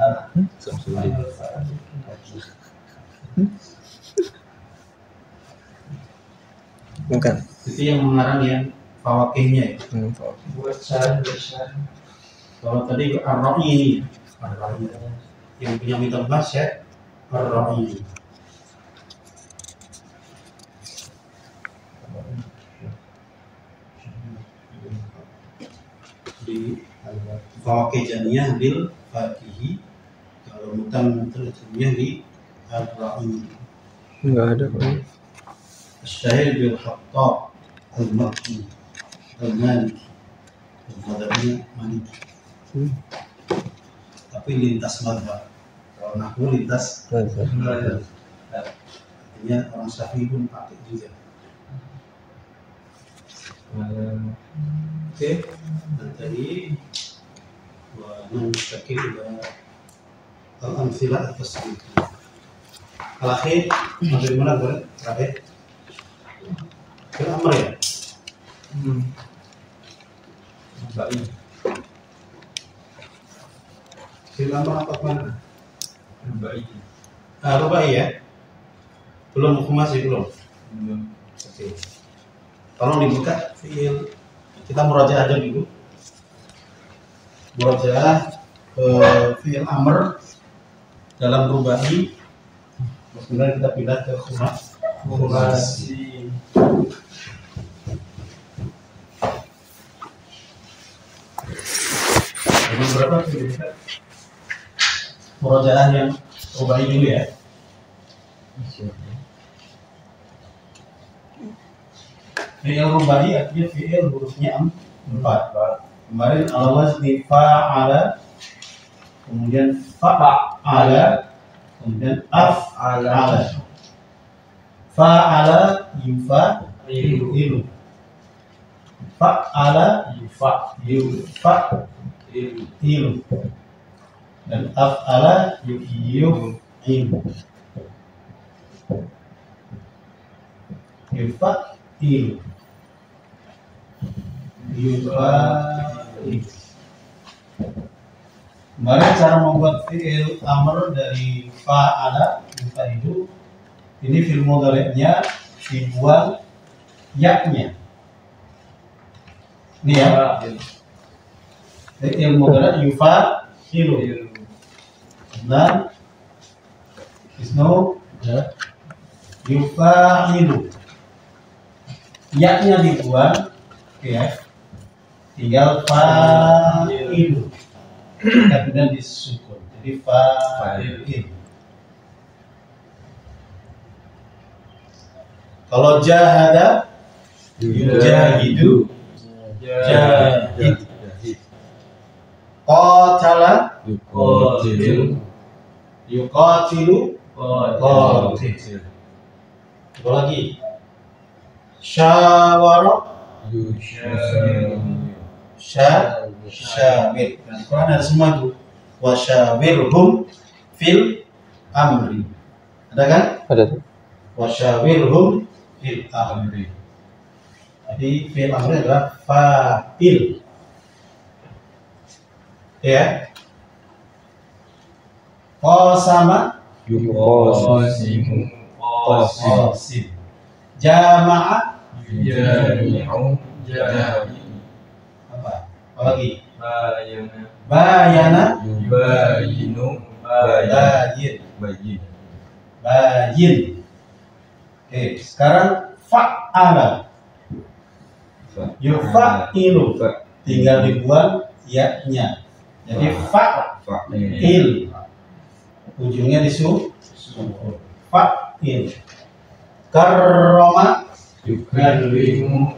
Bukan. Itu yang mengarang yang fawakihnya ya. buat syarah bersyarah. Kalau tadi Ar-Ra'i ini, Ar-Ra'i yang punya mitos bahasa Ar-Ra'i. Di Fawakih Janiyah bil Fatihi, kalau Mutammimatul Ajurumiyah di Ar-Ra'i. Enggak ada kok. Asyahir bil Khattab Al-Makki Al-Maliki, madhabnya Maliki. Tapi lintas madhab. Kalau nahwu lintas madhab. Artinya orang Syafi'i pun pakai juga. Oke, dan tadi mustaqil al-amthilah at-tasbih. Al-akhir, sampai mana boleh? Terakhir. Fil amr ya? Baik. Fil amr apa mana? Baik. Rubai ya? Belum hukum masih belum? Oke. Tolong dibuka fiil. Kita murajaah aja dulu. Murajaah fiil amr dalam rubai. Kemudian kita pindah ke khumasi. Ini berapa kita? Murajaah yang rubai dulu ya. Fi'il rubai artinya fi'il hurufnya 4. Kemarin al-wazni fa'ala, kemudian fa'ala, kemudian af'ala. Fa'ala yufa'ilu. Fa'ala yufa'ilu. Dan af'ala yufi'ilu. Yufa'ilu. Kemarin cara membuat fi'il amr dari fa'ala yufa'ilu, ini fi'il mudhari'nya dibuang ya-nya. Ini ya. Fi'il mudhari' yufa'ilu. Dan ismu yufa'ilu. Ya-nya dibuang, ya. Tinggal fa'ilu. Kemudian disukun. Jadi fa'il. Kalau jahada, yujahidu, jahid. Qatala, yuqatilu, qatil. Apa lagi? Syawara, syawir. Nah, Quran ada semua itu. Wa syawirhum fil amri. Ada kan? Ada. Wa syawirhum fil amri. Jadi fil amri adalah fa'il. Ya. Qasama, qasim. Jama'a, apa? Apa lagi? Bayana, bayin. Oke, sekarang fa'ala. Yufa'ilu. Tinggal dibuang ya-nya. Jadi fa'il. Ujungnya disu. Fa'il. Karrama, yukarrim.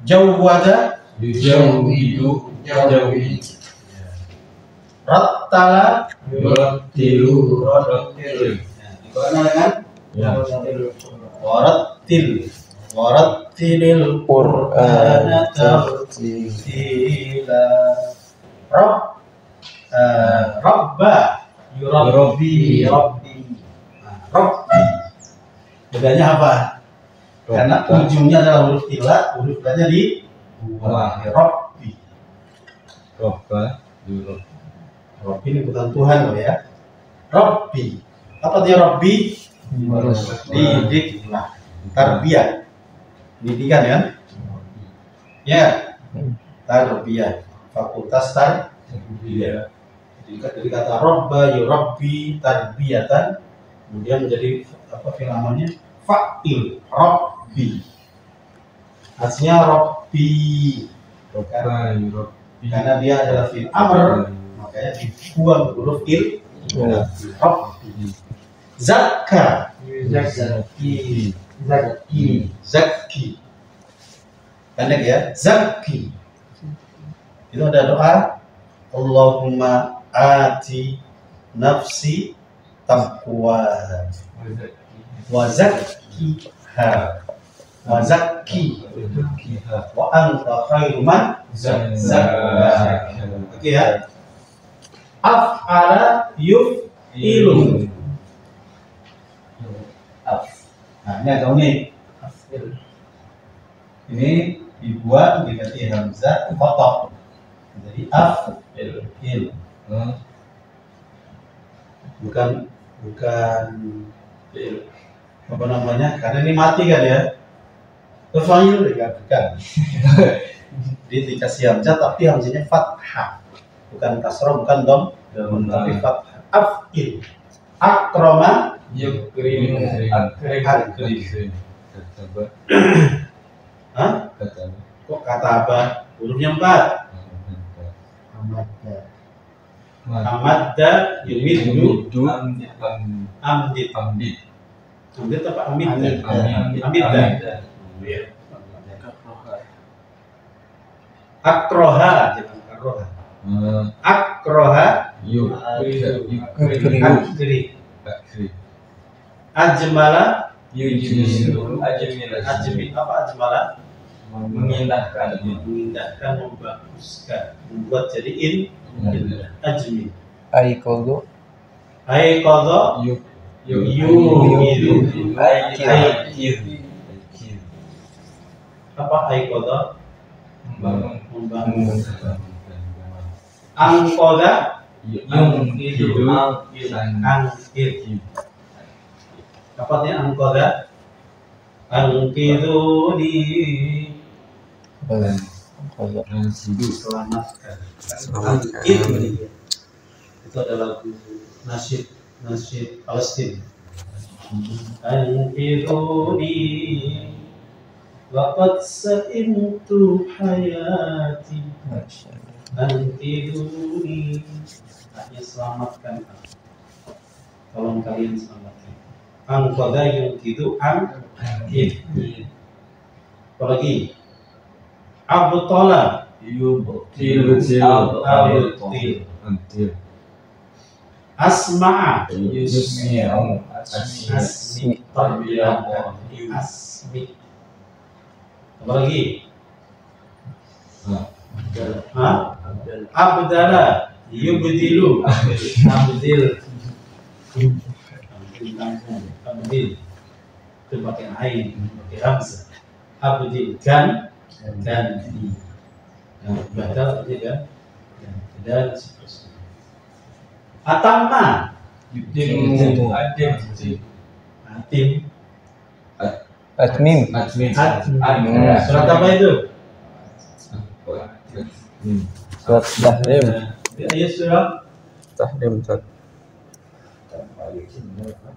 Jawwada, Rattala Yurattilu. Gimana dengan Ya. warattilil Qur'ana tartila. Rabba Yurabbi. Rabbi. Bedanya apa? Karena ujungnya adalah huruf ila, huruf ila di Rabbi. Robba. Yurab. Rabbi ini bukan Tuhan loh ya. Rabbi. Apa dia Rabbi? Didik lah. Tarbiyah. Pendidikan ya. Ya. Tarbiyah. Fakultas tarbiyah. Jadi kata Rabba yurabbi tarbiyatan kemudian menjadi apa filamannya? Fa'il Rabbi. Aslinya Rabbi. Robba. Yurabbi. Karena dia adalah fi'il amr, makanya dibuang huruf il. Rabbi. Zakka. Zakki. Pendek ya. Zakki. Itu ada doa. Allahumma ati nafsi taqwaha wa zakkiha wa anta khairu man zakkaha. Oke ya. Af'ala yuf'ilu. Nah, ini agak unik. Ini dibuat diganti hamzah kotok. Jadi af'il. Bukan apa namanya? Karena ini mati kan ya. Fa'il bukan. Dia dikasih hamzah tapi hamzahnya fathah. Bukan kasrah, bukan dom, tapi fathah. Af'il. Akrama Yukrim. Akrim. Hah? Kok kata apa? Hurufnya 4. Amadda yumiddu amdid. Amdid apa amidda? Amidda. Akroha, jangan akroha. Akroha akri. Ajmala ajmi apa ajmala? Mengindahkan. Memindahkan, membaguskan, membuat jadi ajmi. Aiqadha. Aiqadha yuqidu. Apa aiqadha? Membangun. Angqadha yuqidu. Angkir. Apa artinya angqadha? Angkiduni. Selamatkan. Angkiduni. Itu adalah lagu nasyid Palestina. Angkiduni waqad sa'imtu hayati. Angkiduni. Hanya selamatkan aku. Tolong kalian selamatkan. Angqadha yuqidu angkid. Apalagi abtala Yubtil. asma'a Yusmi'u. asmi asmi. Apalagi abdala yubdilu abdil itu pakai ain, pakai hamzah. Abdil ganti. Nah, badal aja kan. Dan seterusnya. Atamma Yutim. Atim. Atmim. Surat apa itu? Surat Tahrim. Ya surat Tahrim.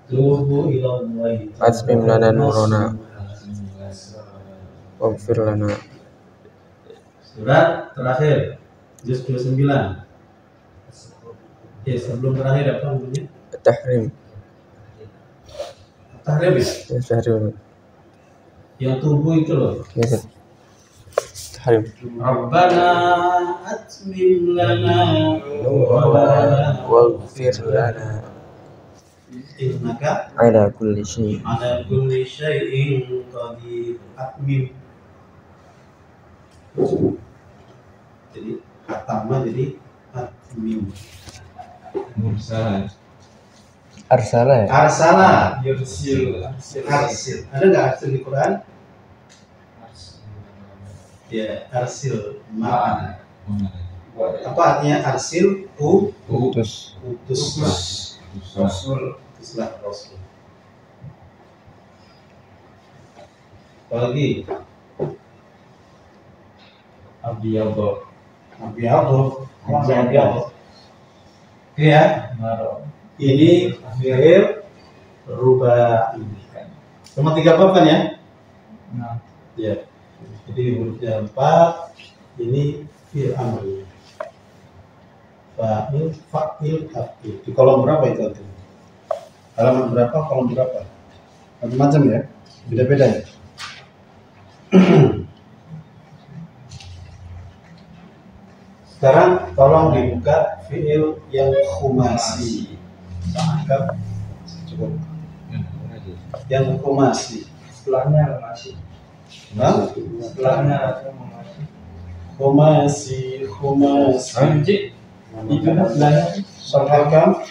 Tubu ila Allah. Asmim lana nurana. Waghfir lana. Surat terakhir juz 29. Ya, sebelum terakhir apa namanya? Tahrim. Tahrim ya? Ya, Tahrim. Yang tubuh itu loh. Ya, Tahrim. Rabbana atmim lana Nurana waghfir lana innaka ala kulli syai'. ala kulli syai'in qadir. Atmim. Jadi atama jadi atmim. Mursal. Arsala ya? Arsala. Yursil. Arsil. Ada nggak arsil di Quran? Ya, arsil. Ma'ana. Apa artinya arsil? Utus. Utuslah. Rasul. Utuslah Rasul. Apalagi Abiyador. Nabi Allah. Nabi Allah. Oke ya. Maro. Ini fi'il rubai. Cuma 3 bab kan ya? Nah. Ya. Jadi hurufnya 4. Ini fi'il amr. Fa'il, fa'il, fa'il. Di kolom berapa itu? Halaman berapa? Kolom berapa? Macam-macam ya? Beda-beda ya? Sekarang tolong dibuka fi'il yang khumasi. Anggap cukup. Yang khumasi. Setelahnya masih. Hah? Setelahnya masih. Khumasi. Anjing. Itu setelahnya. Sampaikan.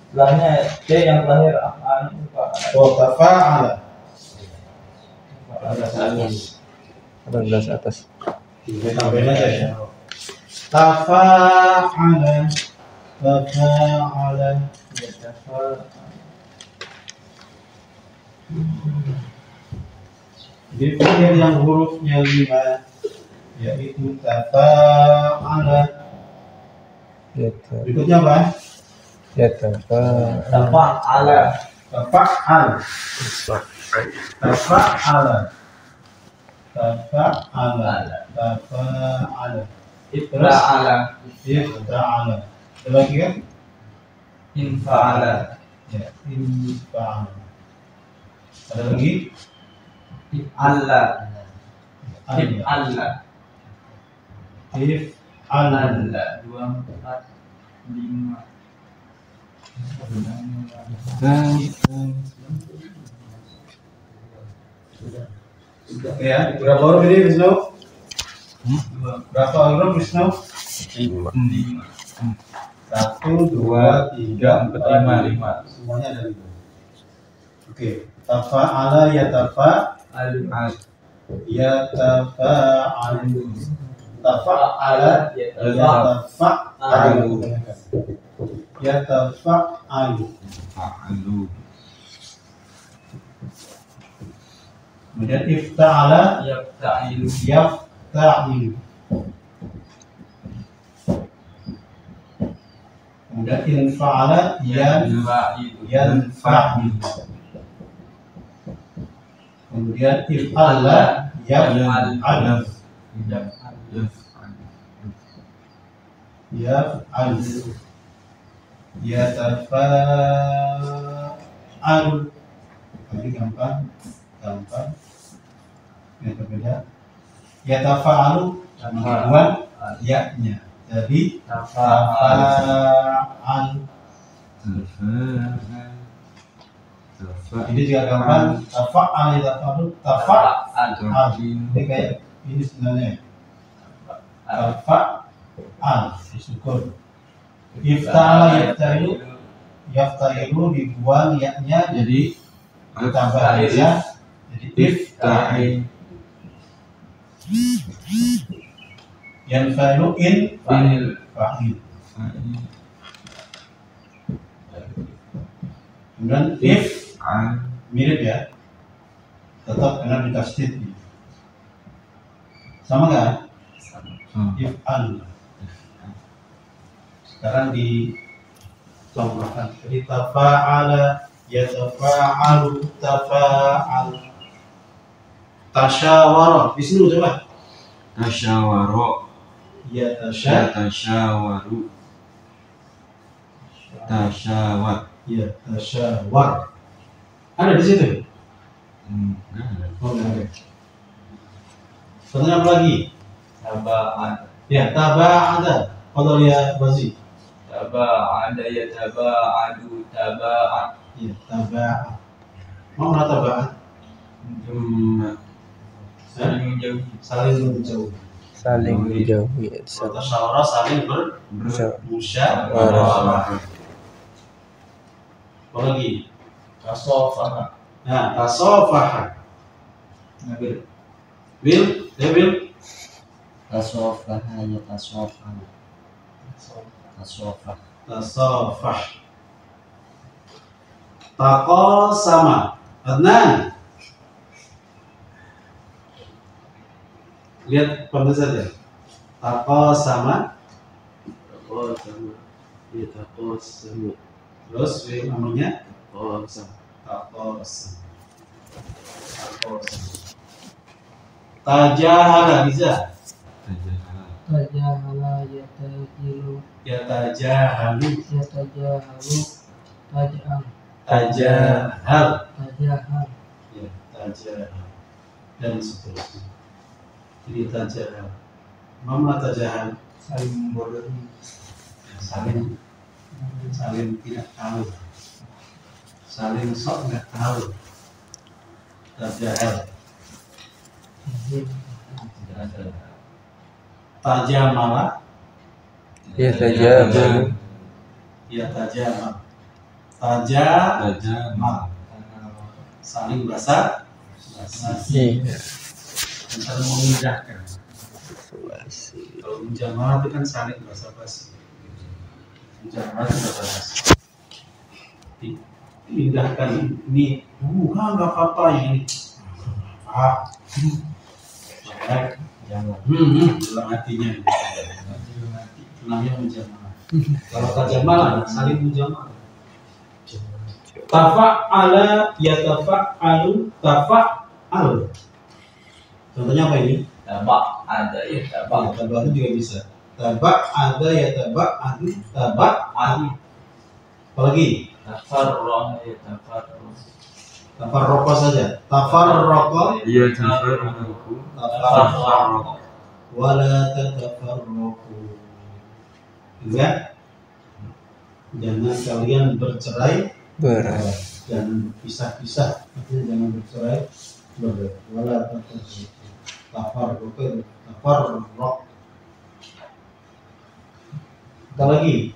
Setelahnya C yang terakhir anu Pak. Tafa'ala. 18 atas. Tambahin aja ya. Tafa'ala. Tafa'ala. Di fi'il yang hurufnya 5 yaitu tafa'ala. Berikutnya apa? Yatafa'al. Tafa'ala. Tafa'al. Tafa'ala. Tafa'ala. Tafa'ala. Ifta'ala. Ifta'ala. Ada lagi kan? Infa'ala. Ya, infa'ala. Ada lagi? If'ala. If'ala. If'ala. If'ala. 2, 4, 5. Ya, berapa huruf ini Wisnu? Berapa huruf Wisnu? 5. 1, 2, 3, 4, 5. 5. Semuanya ada 5. Oke, tafa'ala yatafa'al. Yatafa'al. Tafa'ala yatafa'al. Yatafa'al. Kemudian ifta'ala Yafta'ilu. yafta'il. Kemudian infa'ala yanfa'il. Kemudian if'ala yaf'al. Yaf'al. Yatafa'al. Tadi gampang. Yang berbeda. Yatafa'alu dua ya-nya. Jadi tafa'al. Ini juga gampang. Tafa'al yatafa'alu. Tafa'al. Ini kayak ini sebenarnya. Tafa'al. Disukun. Ifta'ala yafta'ilu dibuang ya-nya jadi ditambah ya. Jadi ifta'il. Yanfa'ilu fa'il. Kemudian if mirip ya, tetap karena di tasdid. Sama nggak? If al. Sekarang di contohkan. Jadi tafa'ala yatafa'alu tafa'al. Tasyawara. Di sini coba. Tasyawara. Tasyawaru. Tasyawar. Ya, tasyawar. Ada di situ? Enggak ada. Oh, enggak ada. Contohnya apa lagi? Taba'an. Ya, taba'ada. Qadar ya Bazi. Taba'ada ya taba'adu taba'an. Ya, taba'a. Mana taba'a? Jumma. Saling menjauhi. Saling menjauh. Saling menjauhi. Tasyawarah saling bermusyawarah. Apa lagi? Tasofaha. Nah, tasofaha. Nabil. Bil, ya Bil. Tasofaha ya tasofah. Tasofah. Taqasama. Adnan. Lihat pada saja. Taqasama. Ya taqasamu. Terus fi'il amrnya Taqasam. taqasam. Tajahala bisa. Tajahala yatajilu Yatajahalu. yatajahalu taj'al Tajahal. tajahal Ya, tajahal. Dan seterusnya. Jadi tajahal. Mana tajahal? Saling membodohi. Saling tidak tahu. Saling sok nggak tahu. Tajahal. Tajamala. Ya tajabalu. Ya tajamal. Tajamal. Tajamal. Saling basa. Iya. Dan saling memindahkan. Kalau menjamaah itu kan saling basa-basi. Menjamaah itu basa-basi. Pindahkan ini, nggak apa-apa yang ini. Baik, jangan. Dalam hatinya. Namanya menjamaah. Kalau tajamal saling menjamaah. Tafa'ala yatafa'alu tafa'al. Contohnya apa ini? Taba'ada ya taba'an. Tabak itu juga bisa. Tabak ada ya tabak adu tabak adu. Apalagi Tafarroh ya tafarroh. tafarroko saja. Tafarroko Iya tafarruqu. tafarroko wala tatafarroko. Juga jangan kalian bercerai Berat. dan pisah-pisah. Artinya jangan bercerai berai. Wala tatafarroko. Tafarroko. Kita lagi.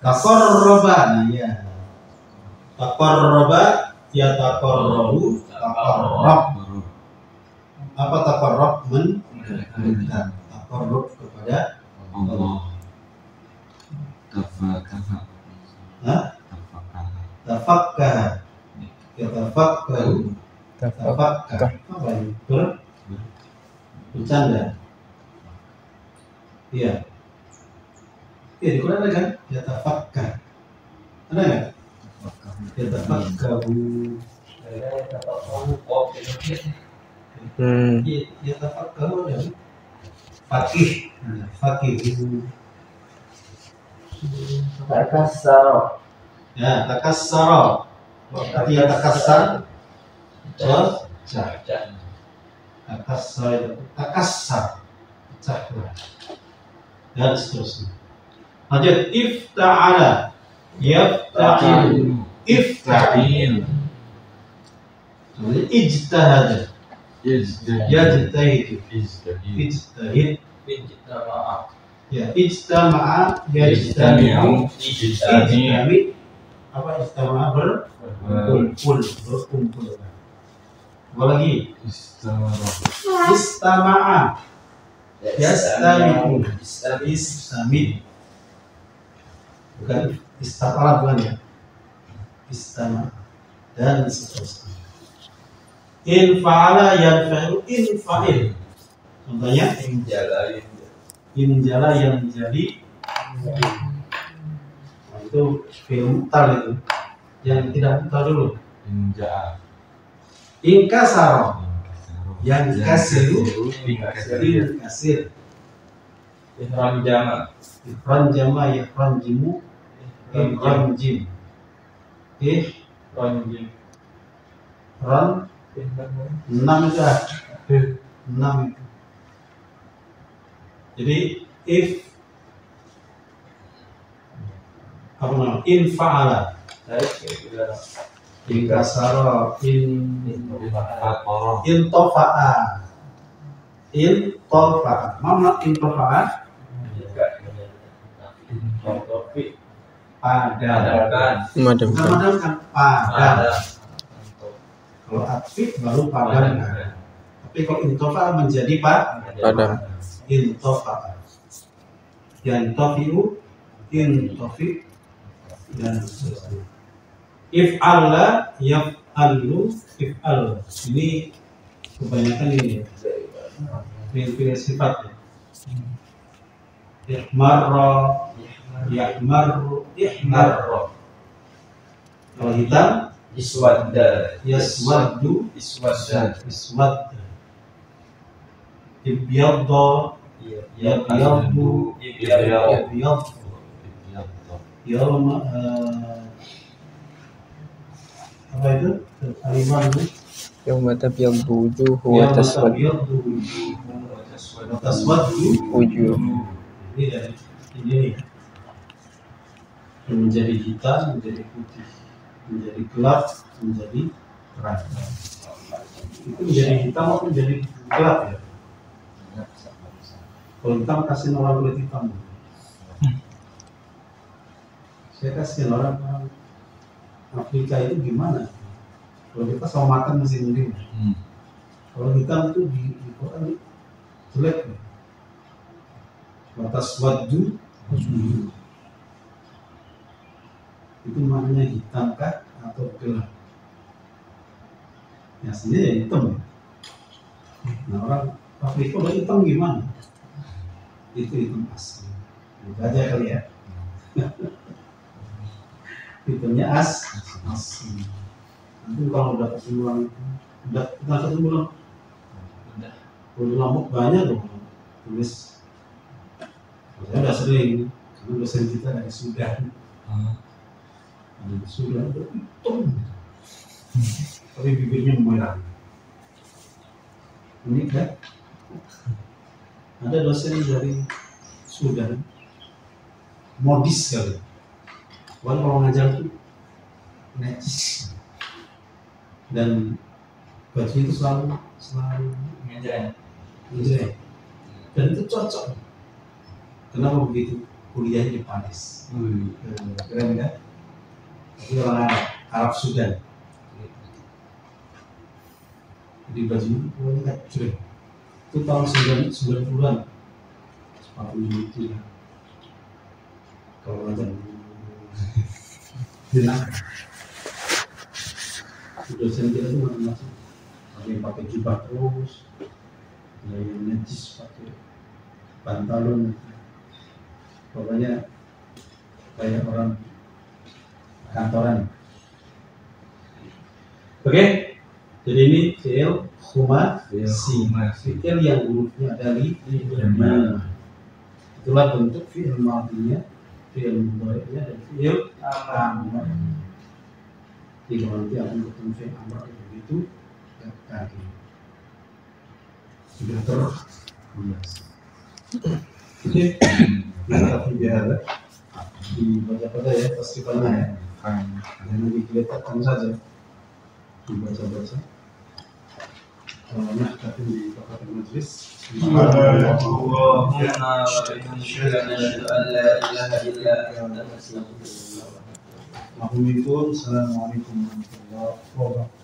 Taqarraba, ya. Taqarraba ya taqarrabu, taqarrab. Apa taqarrab? Mendekat. Taqarrub kepada Allah. Tafakaha. Hah? Tafakaha. Tafakkah. Ya tafakkahu. Tafakkah. Apa ini? Bercanda. Iya. Iya, di Quran ada kan? Ya tafakkah. Ada nggak? Ya tafakkahu. Ya tafakkahu ada. Fakih. Fakihu. takassara Ya, takassara. Artinya takassar. Pecah. Takassar itu takassar. Pecah. Dan seterusnya. Lanjut. Ifta'ala. Yafta'il. Ifta'il. Ijtahada. Yajtahidu. Ijtahid. Ijtama'a. Ya, ijtama'a. Ijtami'u. Ijtami. Apa ijtama'a? Berkumpul. Apa lagi? Istama'a. Yastami'u. Istami. Bukan istafala, bukan ya. Istama. Dan seterusnya. Infa'ala yanfa'ilu infa'il. Contohnya injala yang menjadi. Nah, itu fi'il mu'tal itu. Yang tidak mu'tal dulu. Inja'a. Inkasara. Yang kasiru. Inkasir. Ihram jama. Ifran jama ifran jimu. Ifran jim. Ronjim. Ran 6 itu 6 itu. Jadi if apa namanya? In fa'ala. In kasara, Fatoro. in tofa'a. In tofa'a. Mana in tofa'a? Padam. Memadamkan. Memadamkan padam. Kalau atfik baru padamkan. Tapi kalau intofa menjadi Padam. intofa. Yantofi'u, intofi, dan seterusnya. If'alla, yaf'allu, if'al. Ini kebanyakan ini ya. Pilih sifat ya. Ihmarra, yahmarru, ihmarra. Kalau hitam, Iswadda. yaswaddu, Iswadda. iswad. Ibyadda, yabyaddu, ibyad. Yawma apa itu? Aliman itu. Yauma tabyaddu wujuhu wa taswaddu Taswaddu wujuh. ini dari ini nih. Yang menjadi hitam, menjadi putih, menjadi gelap, menjadi terang. Itu menjadi hitam atau menjadi gelap ya? Kalau hitam kasih orang kulit hitam. Saya kasih orang Afrika itu gimana? Kalau kita sama makan masih mending. Kalau hitam itu di Quran jelek. Batas wadu itu maknanya hitam kah atau gelap? Ya aslinya ya hitam. Nah orang Afrika kalau hitam gimana? Itu hitam asli. Aja kali ya. Hitamnya asli. Nanti kalau udah ketemu udah kita ketemu belum? Udah lamuk banyak loh tulis. Saya udah sering karena dosen kita dari Sudan. Dari Sudan udah hitam, tapi bibirnya merah. Ini kan ada dosen dari Sudan, modis sekali. Walaupun kalau ngajar tuh necis dan baju itu selalu Ngejreng. jelek dan itu cocok. Kenapa begitu? Kuliahnya di Paris. Keren kan? Tapi orang Arab Sudan. Jadi baju itu pokoknya jelek. Itu tahun 90-an. Sepatunya itu ya. Kalau ngajar bilang dosen kita tuh macam-macam. Ada yang pakai jubah terus, ada yang necis pakai pantalon. Pokoknya kayak orang kantoran. Oke, jadi ini fi'il khumasi. Fi'il yang hurufnya ada lima. Itulah bentuk fi'il madhinya, fi'il mudhari'nya, dan fi'il amr. Jika nanti akan bertemu fi'il amr begitu kaki sudah terbiasa. Oke, kita biasa dibaca-baca ya tasrifannya ya. Jangan dikeletakan saja, dibaca-baca. Nah, tapi di tempat majelis. Allahumma wa bihamdika an la ilaha illa anta astaghfiruka. Assalamualaikum warahmatullahi wabarakatuh.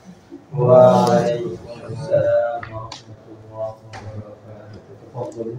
Waalaikumsalam warahmatullahi wabarakatuh. Tafadhalu.